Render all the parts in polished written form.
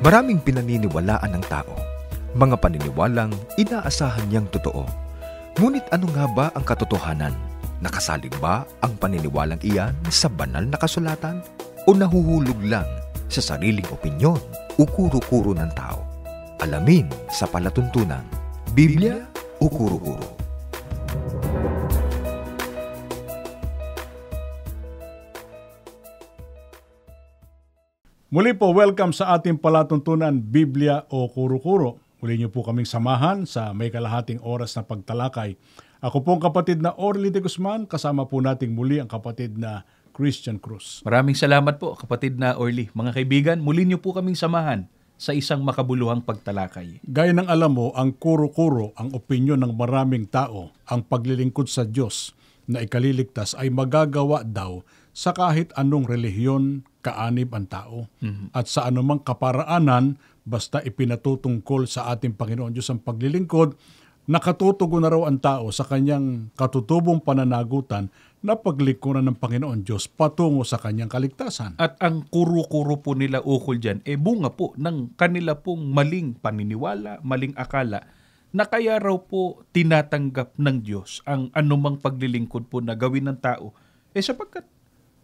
Maraming pinaniniwalaan ng tao, mga paniniwalang inaasahan niyang totoo. Ngunit ano nga ba ang katotohanan? Nakasalig ba ang paniniwalang iyan sa banal na kasulatan? O nahuhulog lang sa sariling opinyon o kuro-kuro ng tao? Alamin sa palatuntunan, Biblia o kuro-kuro? Muli po, welcome sa ating palatuntunan, Biblia o Kuro-Kuro. Muli niyo po kaming samahan sa may kalahating oras na pagtalakay. Ako po ang kapatid na Orly de Guzman, kasama po nating muli ang kapatid na Christian Cruz. Maraming salamat po, kapatid na Orly. Mga kaibigan, muli niyo po kaming samahan sa isang makabuluhang pagtalakay. Gaya ng alam mo, ang kuro-kuro, ang opinyon ng maraming tao, ang paglilingkod sa Diyos na ikaliligtas ay magagawa daw sa kahit anong relihiyon, kaanib ang tao. At sa anumang kaparaanan, basta ipinatutungkol sa ating Panginoon Diyos ang paglilingkod, nakatutugon na raw ang tao sa kanyang katutubong pananagutan na paglikuran ng Panginoon Diyos patungo sa kanyang kaligtasan. At ang kuro-kuro po nila ukol dyan, bunga po ng kanila pong maling paniniwala, maling akala, na kaya raw po tinatanggap ng Diyos ang anumang paglilingkod po na gawin ng tao. Sapagkat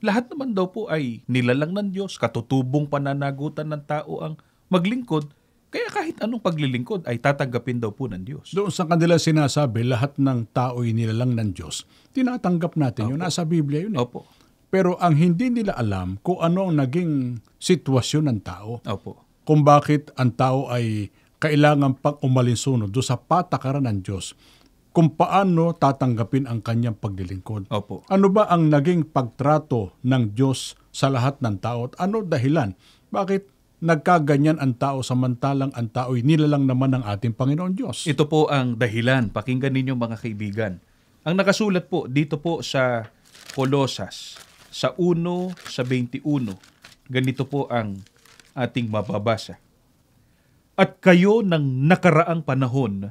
lahat naman daw po ay nilalang ng Diyos, katutubong pananagutan ng tao ang maglingkod, kaya kahit anong paglilingkod ay tatanggapin daw po ng Diyos. Doon sa kanila sinasabi, lahat ng tao ay nilalang ng Diyos. Tinatanggap natin yun, nasa Biblia yun. Opo. Pero ang hindi nila alam kung ano ang naging sitwasyon ng tao. Opo. Kung bakit ang tao ay kailangan pang umalinsunod doon sa patakaran ng Diyos. Kung paano tatanggapin ang kanyang paglilingkod. Opo. Ano ba ang naging pagtrato ng Diyos sa lahat ng tao? At ano dahilan? Bakit nagkaganyan ang tao samantalang ang tao'y nilalang naman ng ating Panginoon Diyos? Ito po ang dahilan. Pakinggan ninyo mga kaibigan. Ang nakasulat po dito po sa Kolosas, sa 1 sa 21, ganito po ang ating mababasa. At kayo ng nakaraang panahon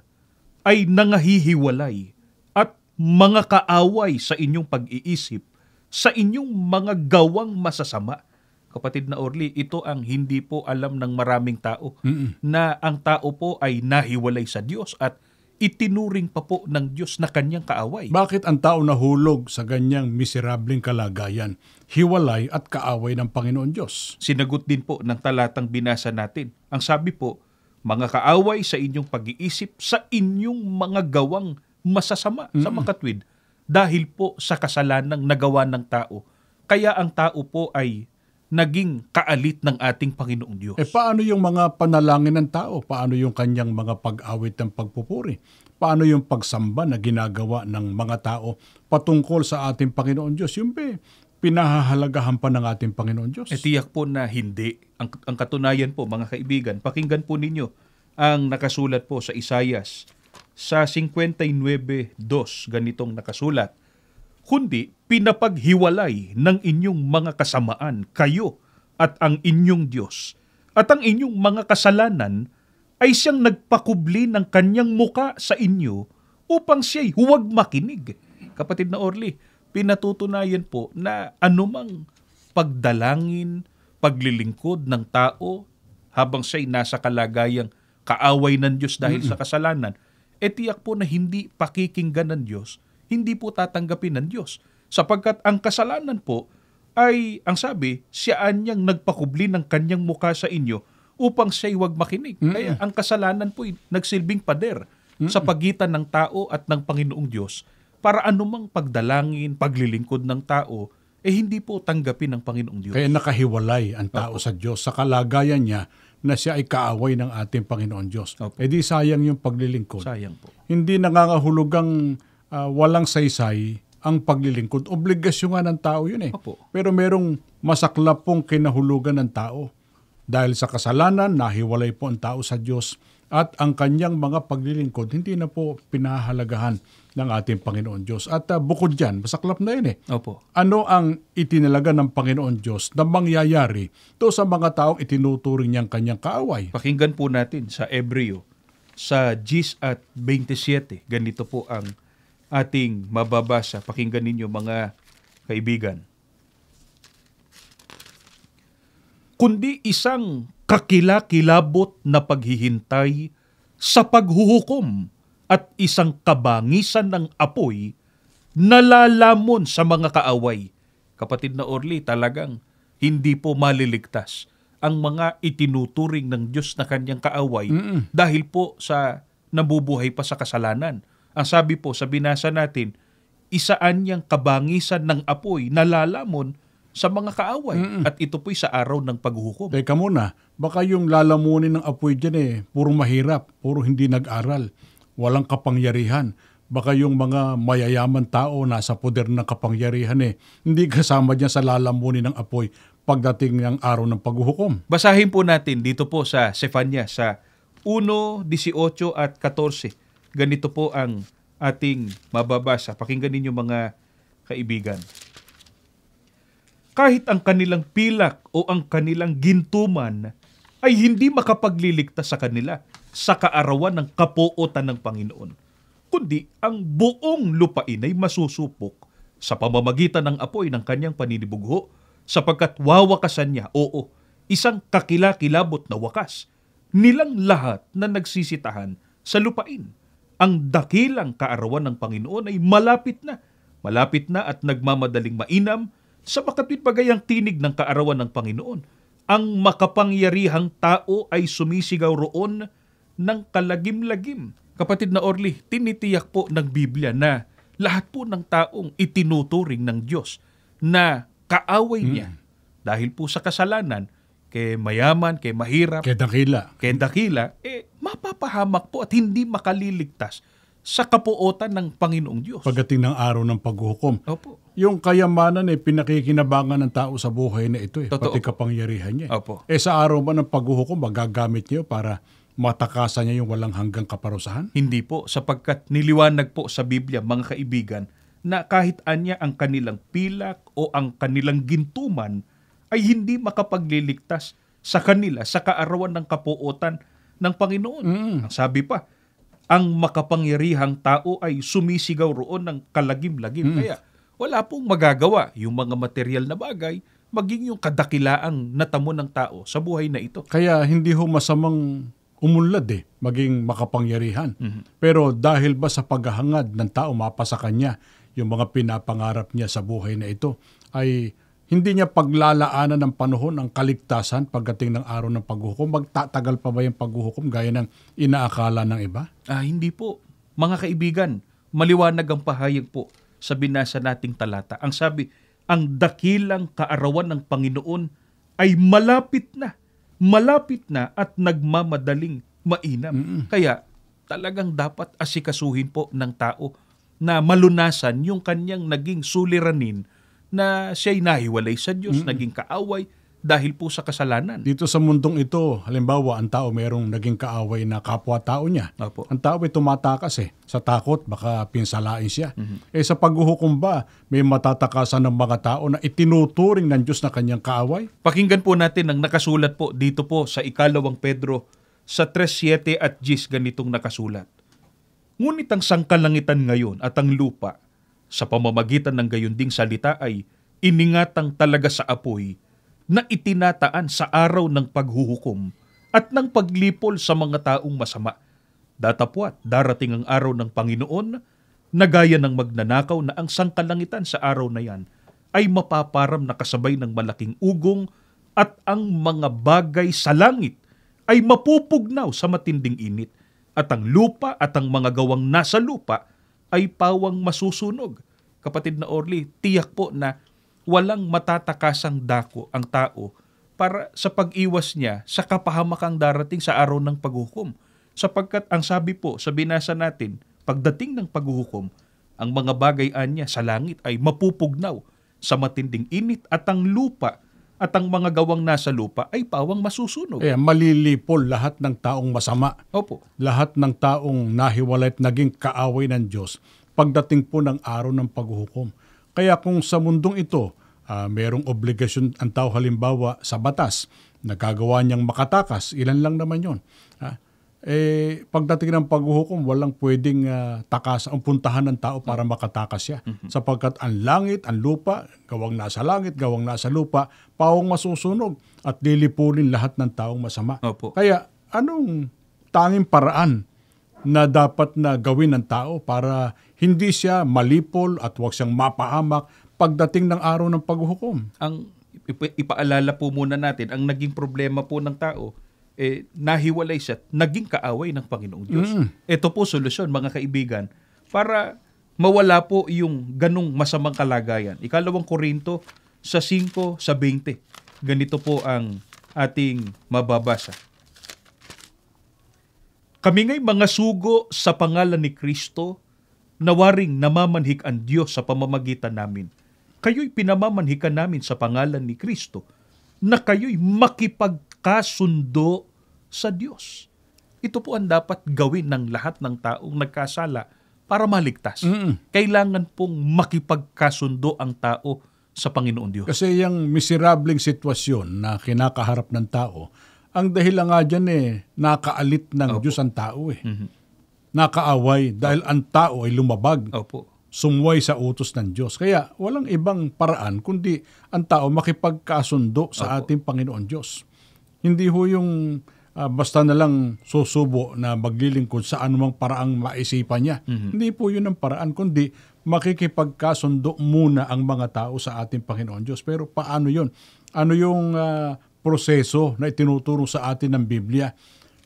ay nangahihiwalay at mga kaaway sa inyong pag-iisip, sa inyong mga gawang masasama. Kapatid na Orly, ito ang hindi po alam ng maraming tao, na ang tao po ay nahiwalay sa Diyos at itinuring pa po ng Diyos na kanyang kaaway. Bakit ang tao nahulog sa ganyang miserableng kalagayan, hiwalay at kaaway ng Panginoon Diyos? Sinagot din po ng talatang binasa natin. Ang sabi po, mga kaaway sa inyong pag-iisip, sa inyong mga gawang masasama, sa makatwid, dahil po sa kasalanang nagawa ng tao. Kaya ang tao po ay naging kaalit ng ating Panginoong Diyos. Paano yung mga panalangin ng tao? Paano yung kanyang mga pag-awit ng pagpupuri? Paano yung pagsamba na ginagawa ng mga tao patungkol sa ating Panginoon Diyos? Yung pinahahalagahan pa ng ating Panginoon Diyos? Tiyak po na hindi. Ang katunayan po, mga kaibigan, pakinggan po ninyo ang nakasulat po sa Isaias. Sa 59:2, ganitong nakasulat. Kundi pinapaghiwalay ng inyong mga kasamaan kayo at ang inyong Diyos. At ang inyong mga kasalanan ay siyang nagpakubli ng kanyang muka sa inyo upang siya'y huwag makinig. Kapatid na Orly, pinatutunayan po na anumang pagdalangin, paglilingkod ng tao habang siya'y nasa kalagayang kaaway ng Diyos dahil sa kasalanan, tiyak po na hindi pakikinggan ng Diyos, hindi po tatanggapin ng Diyos. Sapagkat ang kasalanan po ay, ang sabi, siyaan niyang nagpakubli ng kanyang mukha sa inyo upang siya'y huwag makinig. Kaya ang kasalanan po ay nagsilbing pader sa pagitan ng tao at ng Panginoong Diyos para anumang pagdalangin, paglilingkod ng tao, hindi po tanggapin ng Panginoong Diyos. Kaya nakahiwalay ang tao sa Diyos sa kalagayan niya na siya ay kaaway ng ating Panginoon Diyos. Di sayang yung paglilingkod. Sayang po. Hindi nangangahulugang walang saysay ang paglilingkod. Obligasyon nga ng tao yun eh. Opo. Pero merong masaklap pong kinahulugan ng tao. Dahil sa kasalanan, nahiwalay po ang tao sa Diyos at ang kanyang mga paglilingkod hindi na po pinahalagahan ng ating Panginoon Diyos. At bukod dyan, masaklap na yun eh. Opo. Ano ang itinalaga ng Panginoon Diyos na mangyayari to sa mga taong itinuturing niyang kanyang kaaway? Pakinggan po natin sa Ebreo, sa 10:27. Ganito po ang ating mababasa. Pakinggan ninyo mga kaibigan. Kundi isang kakilakilabot na paghihintay sa paghuhukom at isang kabangisan ng apoy na lalamon sa mga kaaway. Kapatid na Orly, talagang hindi po maliligtas ang mga itinuturing ng Diyos na kanyang kaaway dahil po sa nabubuhay pa sa kasalanan. Ang sabi po sa binasa natin, isaan niyang kabangisan ng apoy na lalamon sa mga kaaway. At ito po'y sa araw ng paghuhukom. Teka muna, baka yung lalamunin ng apoy dyan puro mahirap, puro hindi nag-aral, walang kapangyarihan. Baka yung mga mayayaman tao nasa poder ng kapangyarihan hindi kasama dyan sa lalamunin ng apoy pagdating ng araw ng paghuhukom. Basahin po natin dito po sa Sefanya sa 1:18 at 14. Ganito po ang ating mababasa. Pakinggan ninyo mga kaibigan. Kahit ang kanilang pilak o ang kanilang gintuman ay hindi makapagliligtas sa kanila sa kaarawan ng kapuotan ng Panginoon, kundi ang buong lupain ay masusupok sa pamamagitan ng apoy ng kanyang paninibugho, sapagkat wawakasan niya, isang kakilakilabot na wakas, nilang lahat na nagsisitahan sa lupain. Ang dakilang kaarawan ng Panginoon ay malapit na at nagmamadaling mainam, sa makatwid-bagayang tinig ng kaarawan ng Panginoon. Ang makapangyarihang tao ay sumisigaw roon ng kalagim-lagim. Kapatid na Orly, tinitiyak po ng Biblia na lahat po ng taong itinuturing ng Diyos na kaaway niya dahil po sa kasalanan, kay mayaman, kay mahirap, Kaya dakila. mapapahamak po at hindi makaliligtas sa kapuotan ng Panginoong Diyos. Pagdating ng araw ng paghuhukom. Opo. Yung kayamanan pinakikinabangan ng tao sa buhay na ito Totoo pati po. kapangyarihan niya. Opo. Sa araw ba ng paghuhukom, magagamit niyo para matakasan niya yung walang hanggang kaparusahan? Hindi po, sapagkat niliwanag po sa Biblia, mga kaibigan, na kahit anya ang kanilang pilak o ang kanilang gintuman ay hindi makapagliligtas sa kanila sa kaarawan ng kapuotan ng Panginoon. Ang sabi pa, ang makapangyarihang tao ay sumisigaw roon ng kalagim-lagim. Kaya wala pong magagawa yung mga material na bagay, maging yung kadakilaang natamo ng tao sa buhay na ito. Kaya hindi ho masamang umunlad maging makapangyarihan. Pero dahil ba sa paghahangad ng tao mapasa kanya yung mga pinapangarap niya sa buhay na ito, ay hindi niya paglalaanan ng panahon ang kaligtasan pagdating ng araw ng paghuhukom? Magtatagal pa ba yung paghuhukom gaya ng inaakala ng iba? Hindi po. Mga kaibigan, maliwanag ang pahayag po sa binasa nating talata. Ang sabi, ang dakilang kaarawan ng Panginoon ay malapit na at nagmamadaling mainam. Kaya talagang dapat asikasuhin po ng tao na malunasan yung kanyang naging suliranin na siya'y nahiwalay sa Diyos, naging kaaway dahil po sa kasalanan. Dito sa mundong ito, halimbawa, ang tao merong naging kaaway na kapwa-tao niya. Opo. Ang tao ay tumatakas sa takot, baka pinsalain siya. Sa paghuhukom ba, may matatakasan ng mga tao na itinuturing ng Diyos na kanyang kaaway? Pakinggan po natin ang nakasulat po dito po sa 2 Pedro sa 3:7 at 10, ganitong nakasulat. Ngunit ang sangkalangitan ngayon at ang lupa sa pamamagitan ng gayunding salita ay iningatang talaga sa apoy na itinataan sa araw ng paghuhukom at ng paglipol sa mga taong masama. Datapwat, darating ang araw ng Panginoon na gaya ng magnanakaw na ang sangkalangitan sa araw na yan ay mapaparam na kasabay ng malaking ugong at ang mga bagay sa langit ay mapupugnaw sa matinding init at ang lupa at ang mga gawang nasa lupa ay pawang masusunog. Kapatid na Orly, tiyak po na walang matatakasang dako ang tao para sa pag-iwas niya sa kapahamakang darating sa araw ng paghuhukom. Sapagkat ang sabi po sa binasa natin, pagdating ng paghuhukom, ang mga bagay niya sa langit ay mapupugnaw sa matinding init at ang lupa at ang mga gawang nasa lupa ay pawang masusunog. Malilipol lahat ng taong masama. Opo. Lahat ng taong nahiwalay at naging kaaway ng Diyos pagdating po ng araw ng paghuhukom. Kaya kung sa mundong ito, merong obligasyon ang tao halimbawa sa batas, nagagawa niyang makatakas, ilan lang naman yon. pagdating ng paghuhukom, walang pwedeng takasan, puntahan ng tao para makatakas siya. Sapagkat ang langit, ang lupa, gawang nasa langit, gawang nasa lupa, pawang masusunog at lilipunin lahat ng taong masama. Opo. Kaya anong tanging paraan na dapat na gawin ng tao para hindi siya malipol at huwag siyang mapahamak pagdating ng araw ng paghuhukom? Ang ipaalala po muna natin, ang naging problema po ng tao, nahiwalay siya, naging kaaway ng Panginoong Diyos. Ito po solusyon, mga kaibigan, para mawala po yung ganong masamang kalagayan. 2 Korinto sa 5 sa 20. Ganito po ang ating mababasa. Kami nga'y mga sugo sa pangalan ni Kristo, nawaring namamanhik ang Diyos sa pamamagitan namin. Kayo'y pinamamanhikan namin sa pangalan ni Kristo, na kayo'y makipagkasundo sa Diyos. Ito po ang dapat gawin ng lahat ng taong nagkasala para maligtas. Kailangan pong makipagkasundo ang tao sa Panginoon Diyos. Kasi yung miserableng sitwasyon na kinakaharap ng tao, ang dahilan nga dyan nakaalit ng Diyos ang tao Nakaaway dahil ang tao ay lumabag. Opo. Sumway sa utos ng Diyos. Kaya walang ibang paraan kundi ang tao makipagkasundo sa ating Panginoon Diyos. Hindi ho yung basta na lang susubo na maglilingkod sa anumang paraang maisipan niya. Hindi po yun ang paraan kundi makikipagkasundo muna ang mga tao sa ating Panginoon Diyos. Pero paano yun? Ano yung proseso na itinuturo sa atin ng Biblia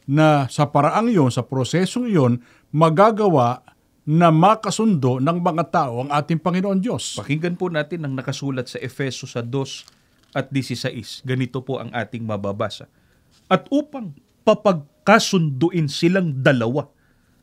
na sa paraang yun, sa prosesong yun, magagawa na makasundo ng mga tao ang ating Panginoon Diyos. Pakinggan po natin ang nakasulat sa Efeso sa 2:16. Ganito po ang ating mababasa. At upang papagkasunduin silang dalawa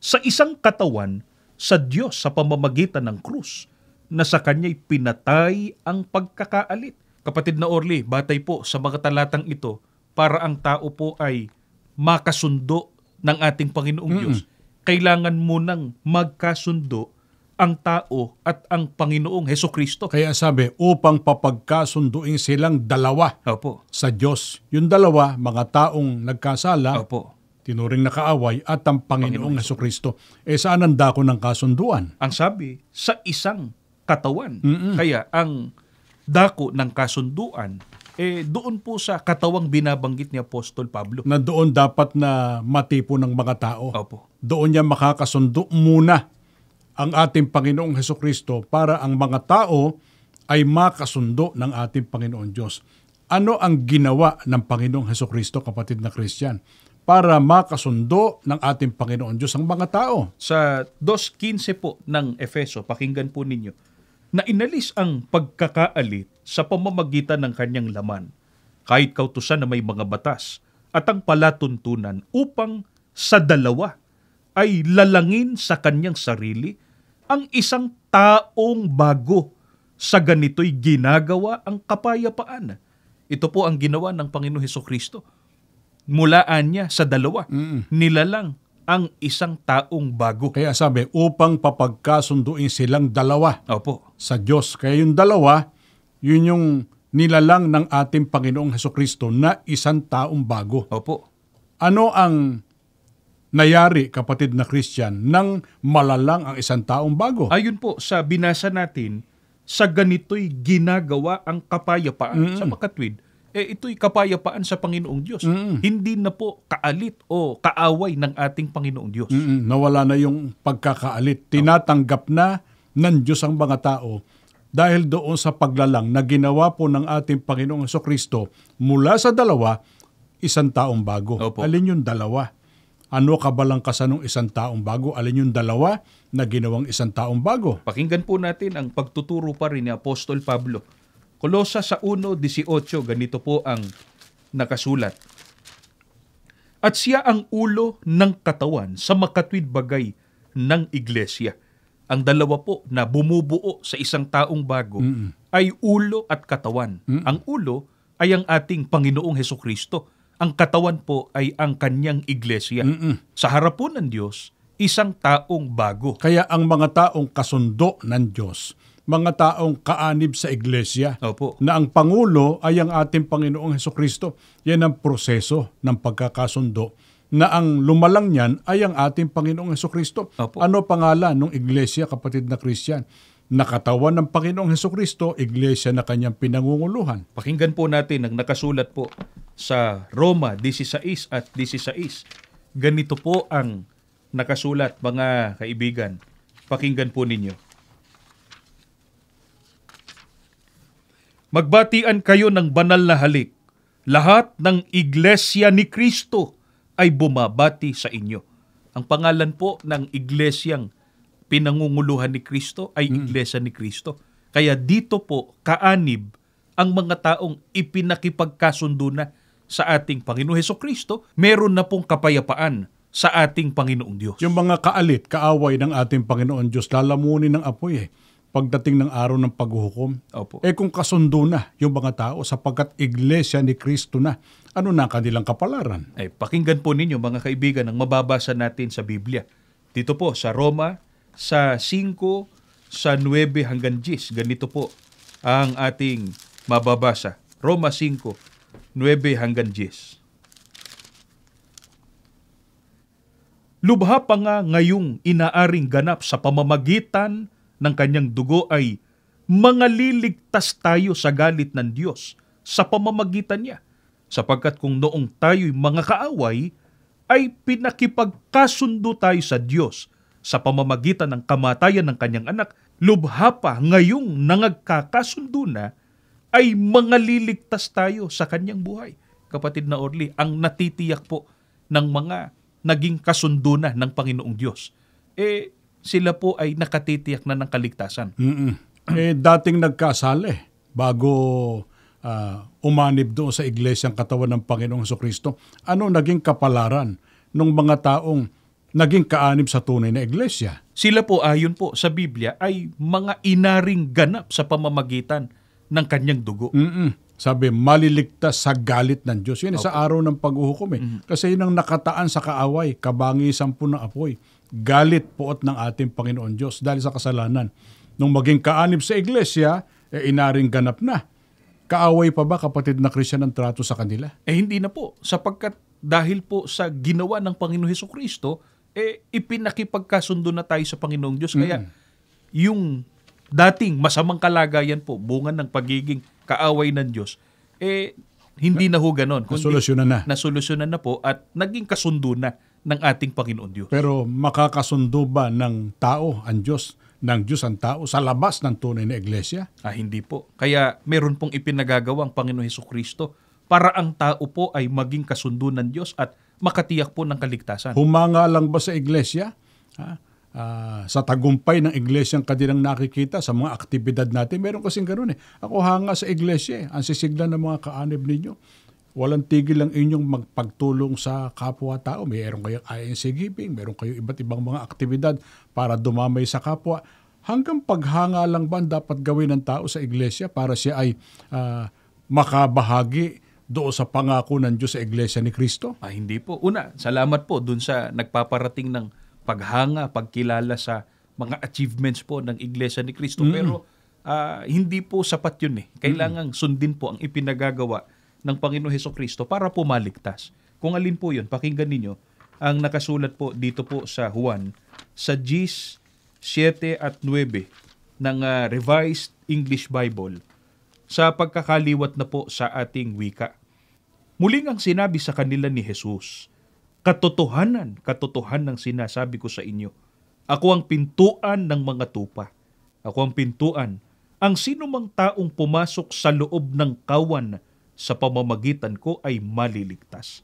sa isang katawan sa Diyos sa pamamagitan ng krus, na sa Kanya'y pinatay ang pagkakaalit. Kapatid na Orly, batay po sa mga talatang ito, para ang tao po ay makasundo ng ating Panginoong Diyos. Kailangan munang magkasundo ang tao at ang Panginoong Hesukristo. Kaya sabi, upang papagkasunduin silang dalawa Opo. sa Diyos. Yung dalawa, mga taong nagkasala, Opo. tinuring na kaaway, at ang Panginoong Hesukristo. Saan ang dako ng kasunduan? Ang sabi, sa isang katawan. Kaya ang dako ng kasunduan, doon po sa katawang binabanggit ni Apostol Pablo. Na doon dapat na matipo ng mga tao. Opo. Doon niya makakasundo muna ang ating Panginoong Hesukristo para ang mga tao ay makasundo ng ating Panginoon Diyos. Ano ang ginawa ng Panginoong Hesukristo, kapatid na Christian, para makasundo ng ating Panginoon Diyos ang mga tao? Sa 2:15 po ng Efeso, pakinggan po ninyo, na inalis ang pagkakaalit sa pamamagitan ng kanyang laman, kahit kautusan na may mga batas, at ang palatuntunan upang sa dalawa ay lalangin sa kanyang sarili ang isang taong bago. Sa ganito'y ginagawa ang kapayapaan. Ito po ang ginawa ng Panginoong Hesukristo. Mulaan niya sa dalawa, nilalang ang isang taong bago. Kaya sabi, upang papagkasunduin silang dalawa Opo. sa Diyos. Kaya yung dalawa, yun yung nilalang ng ating Panginoong Hesukristo na isang taong bago. Opo. Ano ang nayari, kapatid na Christian, nang malalang ang isang taong bago? Ayun po, sa binasa natin, sa ganito'y ginagawa ang kapayapaan sa makatwid. Ito'y kapayapaan sa Panginoong Diyos. Hindi na po kaalit o kaaway ng ating Panginoong Diyos. Nawala na yung pagkakaalit. Tinatanggap na ng Diyos ang mga tao dahil doon sa paglalang na ginawa po ng ating Panginoong Hesukristo mula sa dalawa, isang taong bago. Opo. Alin yung dalawa? Ano kabalangkasan ng isang taong bago? Alin yung dalawa na ginawang isang taong bago? Pakinggan po natin ang pagtuturo pa rin ni Apostol Pablo. Kolosas sa 1:18, ganito po ang nakasulat. At siya ang ulo ng katawan sa makatwid bagay ng iglesia. Ang dalawa po na bumubuo sa isang taong bago ay ulo at katawan. Ang ulo ay ang ating Panginoong Hesukristo. Ang katawan po ay ang kanyang iglesia. Sa harap po ng Diyos, isang taong bago. Kaya ang mga taong kasundo ng Diyos, mga taong kaanib sa iglesia, Opo. na ang Pangulo ay ang ating Panginoong Hesukristo, yan ang proseso ng pagkakasundo na ang lumalang niyan ay ang ating Panginoong Hesukristo. Opo. Ano pangalan ng iglesia, kapatid na Christian? Nakatawan ng Panginoong Hesukristo, iglesia na kanyang pinangunguluhan. Pakinggan po natin ang nakasulat po sa Roma 16 at 16. Ganito po ang nakasulat, mga kaibigan. Pakinggan po ninyo. Magbatian kayo ng banal na halik. Lahat ng iglesia ni Kristo ay bumabati sa inyo. Ang pangalan po ng iglesyang pinangunguluhan ni Kristo ay iglesia ni Kristo. Kaya dito po, kaanib ang mga taong ipinakipagkasundo na sa ating Panginoon Hesukristo, meron na pong kapayapaan sa ating Panginoong Diyos. Yung mga kaalit, kaaway ng ating Panginoon Diyos, lalamunin ng apoy pagdating ng araw ng paghuhukom. Opo. Kung kasundo na yung mga tao sapagkat iglesia ni Kristo na, ano na kanilang kapalaran? Pakinggan po ninyo, mga kaibigan, ang mababasa natin sa Biblia. Dito po sa Roma, sa 5, sa 9 hanggang 10. Ganito po ang ating mababasa. Roma 5, 9 hanggang 10. Lubha pa nga ngayong inaaring ganap sa pamamagitan ng kanyang dugo ay mangaliligtas tayo sa galit ng Diyos sa pamamagitan niya. Sapagkat kung noong tayo'y mga kaaway, ay pinakipagkasundo tayo sa Diyos sa pamamagitan ng kamatayan ng kanyang anak, lubha pa ngayong nangagkakasundo na, ay mangaliligtas tayo sa kanyang buhay. Kapatid na Orly, ang natitiyak po ng mga naging kasundo na ng Panginoong Diyos, sila po ay nakatitiyak na ng kaligtasan. Dating nagkasala bago umanib doon sa iglesyang katawan ng Panginoong Hesukristo. Ano naging kapalaran ng mga taong naging kaanib sa tunay na iglesia? Sila po ayon po sa Biblia ay mga inaring ganap sa pamamagitan ng kanyang dugo. Sabi, maliligtas sa galit ng Diyos. Yan sa araw ng paghuhukom. Kasi yun ang nakataan sa kaaway, kabangisan po ng apoy. Galit poot ng ating Panginoon Diyos dahil sa kasalanan. Nung maging kaanib sa iglesia, inaring ganap na. Kaaway pa ba, kapatid na Christian, ang trato sa kanila? Hindi na po, sapagkat dahil po sa ginawa ng Panginoon Hesukristo, ipinakipagkasundo na tayo sa Panginoong Diyos. Kaya yung dating masamang kalagayan po, bunga ng pagiging kaaway ng Diyos, hindi na ho ganon. Nasolusyonan na. Nasolusyonan na po at naging kasundo na ng ating Panginoon Diyos. Pero makakasundo ba ng tao ang Diyos, ng Diyos ang tao sa labas ng tunay na iglesia? Hindi po. Kaya meron pong ipinagagawa ang Panginoon Hesukristo para ang tao po ay maging kasundo ng Diyos at makatiyak po ng kaligtasan. Humanga lang ba sa iglesia? Sa tagumpay ng iglesyang kanilang nakikita sa mga aktibidad natin, meron kasing ganoon Ako hanga sa iglesia ang sisigla ng mga kaanib ninyo. Walang tigil lang inyong magpagtulong sa kapwa-tao. Mayroon kayong INC giving, meron kayong iba't ibang mga aktibidad para dumamay sa kapwa. Hanggang paghanga lang ba dapat gawin ng tao sa iglesia para siya ay makabahagi doon sa pangako ng Diyos sa iglesia ni Kristo? Hindi po. Una, salamat po dun sa nagpaparating ng paghanga, pagkilala sa mga achievements po ng iglesia ni Kristo. Pero hindi po sapat yun Kailangang sundin po ang ipinagagawa ng Panginoon Hesukristo para pumaligtas. Kung alin po yun, pakinggan ninyo ang nakasulat po dito po sa Juan, sa 10:7 at 9 ng Revised English Bible, sa pagkakaliwat na po sa ating wika. Muling ang sinabi sa kanila ni Jesus, katotohanan sinasabi ko sa inyo, ako ang pintuan ng mga tupa. Ako ang pintuan. Ang sinumang taong pumasok sa loob ng kawan sa pamamagitan ko ay maliligtas.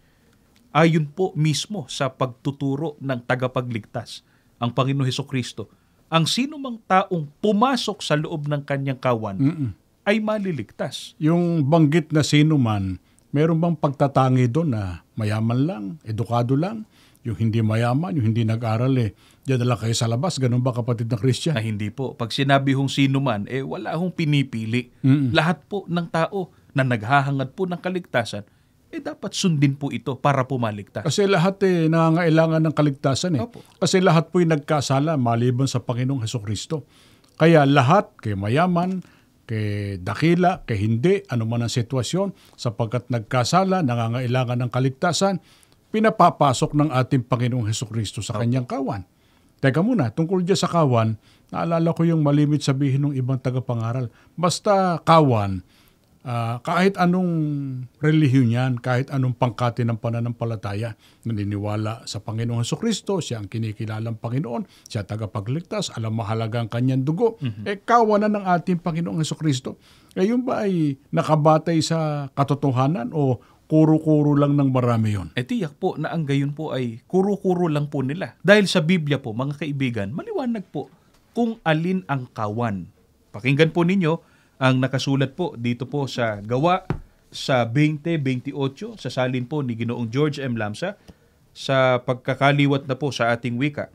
Ayon po mismo sa pagtuturo ng tagapagligtas, ang Panginoon Hesukristo, ang sinumang taong pumasok sa loob ng kanyang kawan ay maliligtas. Yung banggit na sinuman, meron bang pagtatangi doon na mayaman lang, edukado lang, yung hindi mayaman, yung hindi nag-aral diyan na lang kayo sa labas? Ganun ba, kapatid na Christian? Hindi po. Pag sinabi hong sino man, wala hong pinipili. Lahat po ng tao na naghahangad po ng kaligtasan, dapat sundin po ito para pumaligtas. Kasi lahat nangangailangan ng kaligtasan Opo. Kasi lahat po'y nagkasala maliban sa Panginoong Hesukristo. Kaya lahat, kay mayaman, kay dakila, kay hindi, ano man ang sitwasyon, sapagkat nagkasala, nangangailangan ng kaligtasan, pinapapasok ng ating Panginoong Hesukristo sa kanyang kawan. Teka muna, tungkol dyan sa kawan, naalala ko yung malimit sabihin ng ibang tagapangaral. Basta kawan, kahit anong relihiyon yan, kahit anong pangkati ng pananampalataya, naniniwala sa Panginoong Hesukristo, siya ang kinikilalang Panginoon, siya tagapagligtas, alam mahalaga ang kanyang dugo, kawanan ng ating Panginoong Hesukristo. Yun ba ay nakabatay sa katotohanan o kuro-kuro lang ng marami yun? Tiyak po na ang gayon po ay kuro-kuro lang po nila. Dahil sa Biblia po, mga kaibigan, maliwanag po kung alin ang kawan. Pakinggan po ninyo ang nakasulat po dito po sa Gawa sa 20:28 sa salin po ni Ginoong George M. Lamsa sa pagkakaliwat na po sa ating wika.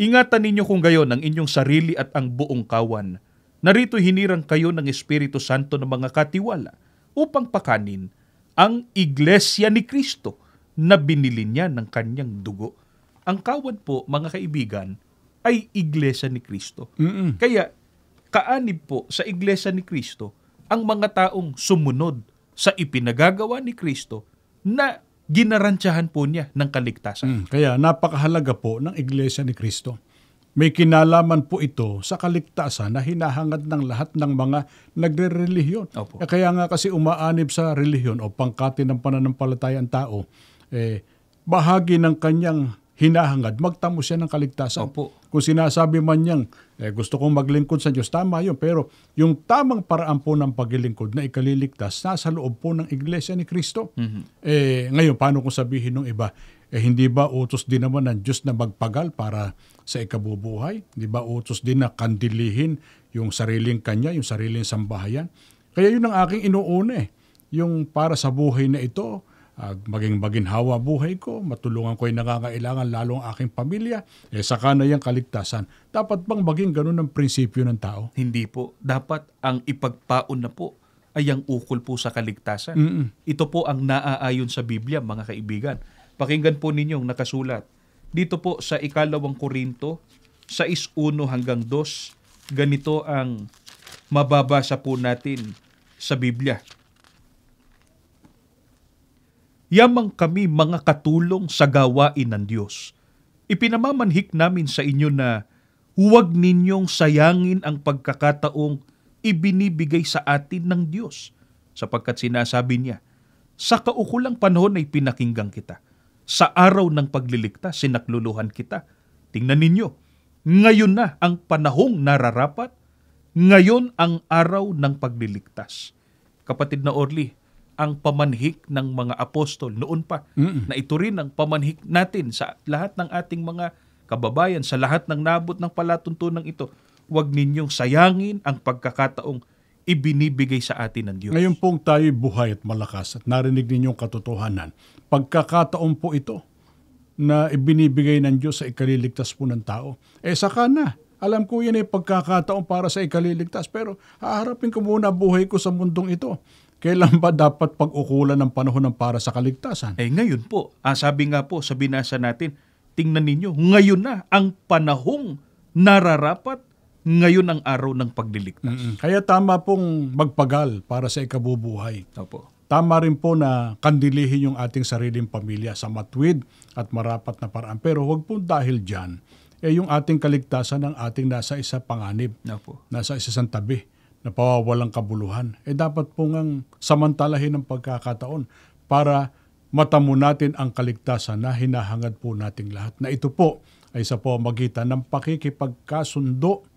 Ingatan ninyo kung gayon ang inyong sarili at ang buong kawan. Narito hinirang kayo ng Espiritu Santo ng mga katiwala upang pakanin ang Iglesia ni Kristo na binili niya ng kanyang dugo. Ang kawan po, mga kaibigan, ay Iglesia ni Kristo. Kaya, kaanib po sa Iglesia ni Kristo ang mga taong sumunod sa ipinagagawa ni Kristo na ginarantyahan po niya ng kaligtasan. Kaya napakahalaga po ng Iglesia ni Kristo. May kinalaman po ito sa kaligtasan na hinahangad ng lahat ng mga nagre-relihiyon. Kaya nga kasi umaanib sa relihiyon o pangkati ng pananampalataya ang tao, bahagi ng kanyang hinahangad, magtamo siya ng kaligtasan. Kung sinasabi man niyang, gusto kong maglingkod sa Diyos, tama yun. Pero yung tamang paraan po ng paglilingkod na ikaliligtas, nasa loob po ng Iglesia ni Kristo. Ngayon, paano kung sabihin ng iba, hindi ba utos din naman ng Diyos na magpagal para sa ikabubuhay? Hindi ba utos din na kandilihin yung sariling kanya, yung sariling sambahayan? Kaya yun ang aking inuuna yung para sa buhay na ito, maging maginhawa buhay ko, matulungan ko yung nangangailangan, lalo ang aking pamilya, saka na yung kaligtasan. Dapat bang maging ganun ang prinsipyo ng tao? Hindi po. Dapat ang ipagpaon na po ay ang ukol po sa kaligtasan. Ito po ang naaayon sa Biblia, mga kaibigan. Pakinggan po ninyong nakasulat. Dito po sa 2 Korinto, 6:1 hanggang 2, ganito ang mababasa po natin sa Biblia. Yamang kami mga katulong sa gawain ng Diyos. Ipinamamanhik namin sa inyo na huwag ninyong sayangin ang pagkakataong ibinibigay sa atin ng Diyos, sapagkat sinasabi niya, sa kaukulang panahon ay pinakinggan kita. Sa araw ng pagliligtas, sinakluluhan kita. Tingnan ninyo, ngayon na ang panahong nararapat, ngayon ang araw ng pagliligtas. Kapatid na Orly, ang pamanhik ng mga apostol noon pa, na ito rin ang pamanhik natin sa lahat ng ating mga kababayan, sa lahat ng nabot ng palatuntunan ito. Huwag ninyong sayangin ang pagkakataong ibinibigay sa atin ng Diyos. Ngayon pong tayo buhay at malakas at narinig ninyong katotohanan, pagkakataon po ito na ibinibigay ng Diyos sa ikaliligtas po ng tao. Saka na. Alam ko yan ay pagkakataon para sa ikaliligtas, pero haharapin ko muna buhay ko sa mundong ito. Kailan ba dapat pag-ukulan ng panahon ng para sa kaligtasan? Ngayon po, sabi nga po sa binasa natin, tingnan ninyo, ngayon na ang panahong nararapat, ngayon ang araw ng pagliligtas. Kaya tama pong magpagal para sa ikabubuhay. Opo. Tama rin po na kandilihin yung ating sariling pamilya sa matuwid at marapat na paraan. Pero huwag po dahil dyan, yung ating kaligtasan ng ating nasa isa panganib, nasa isa sang tabi, na pawawalang kabuluhan. Dapat po ngang samantalahin ang pagkakataon para matamo natin ang kaligtasan na hinahangad po nating lahat. Na ito po ay sa pamamagitan ng pakikipagkasundo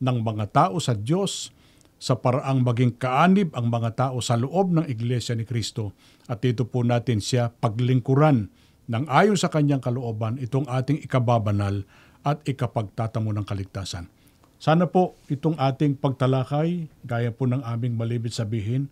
ng mga tao sa Diyos sa paraang maging kaanib ang mga tao sa loob ng Iglesia ni Kristo. At ito po natin siya paglingkuran ng ayon sa kanyang kalooban itong ating ikababanal at ikapagtatamo ng kaligtasan. Sana po itong ating pagtalakay, gaya po ng aming malibit sabihin,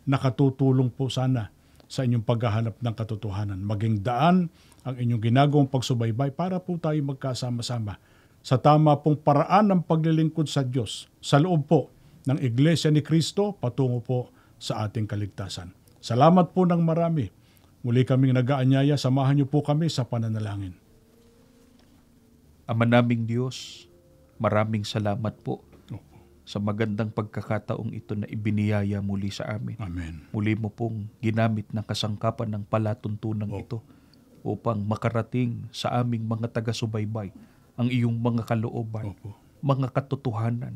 nakatutulong po sana sa inyong paghahanap ng katotohanan. Maging daan ang inyong ginagawang pagsubaybay para po tayo magkasama-sama sa tama pong paraan ng paglilingkod sa Diyos sa loob po ng Iglesia ni Kristo patungo po sa ating kaligtasan. Salamat po ng marami. Muli kaming nag-aanyaya, samahan niyo po kami sa pananalangin. Ama naming Diyos, maraming salamat po sa magandang pagkakataong ito na ibiniyaya muli sa amin. Amen. Muli mo pong ginamit ng kasangkapan ng palatuntunan ito upang makarating sa aming mga taga-subaybay ang iyong mga kalooban, Opo. mga katotohanan,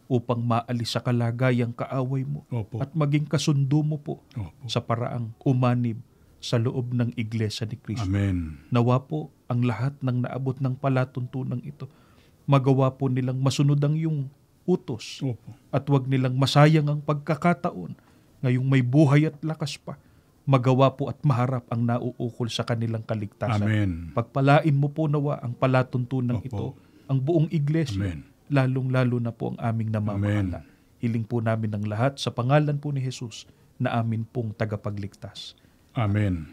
upang maalis sa kalagayang kaaway mo Opo. at maging kasundo mo po Opo. sa paraang umanib sa loob ng Iglesia ni Kristo. Amen. Nawa po ang lahat ng naabot ng palatuntunang ito, magawa po nilang masunod ang iyong utos Opo. at wag nilang masayang ang pagkakataon ngayong may buhay at lakas pa. Magawa po at maharap ang nauukol sa kanilang kaligtasan. Amen. Pagpalain mo po nawa ang palatuntunang Opo. ito, ang buong iglesia, Amen. lalong-lalo na po ang aming namamahala. Hiling po namin ng lahat sa pangalan po ni Jesus na amin pong tagapagligtas. Amen.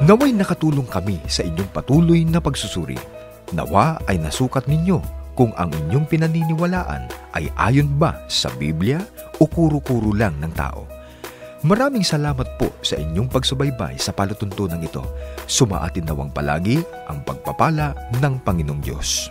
Naway nakatulong kami sa inyong patuloy na pagsusuri. Nawa ay nasukat ninyo kung ang inyong pinaniniwalaan ay ayon ba sa Biblia o kuro-kuro lang ng tao. Maraming salamat po sa inyong pagsubaybay sa palatuntunan ito. Sumaatin nawang palagi ang pagpapala ng Panginoong Diyos.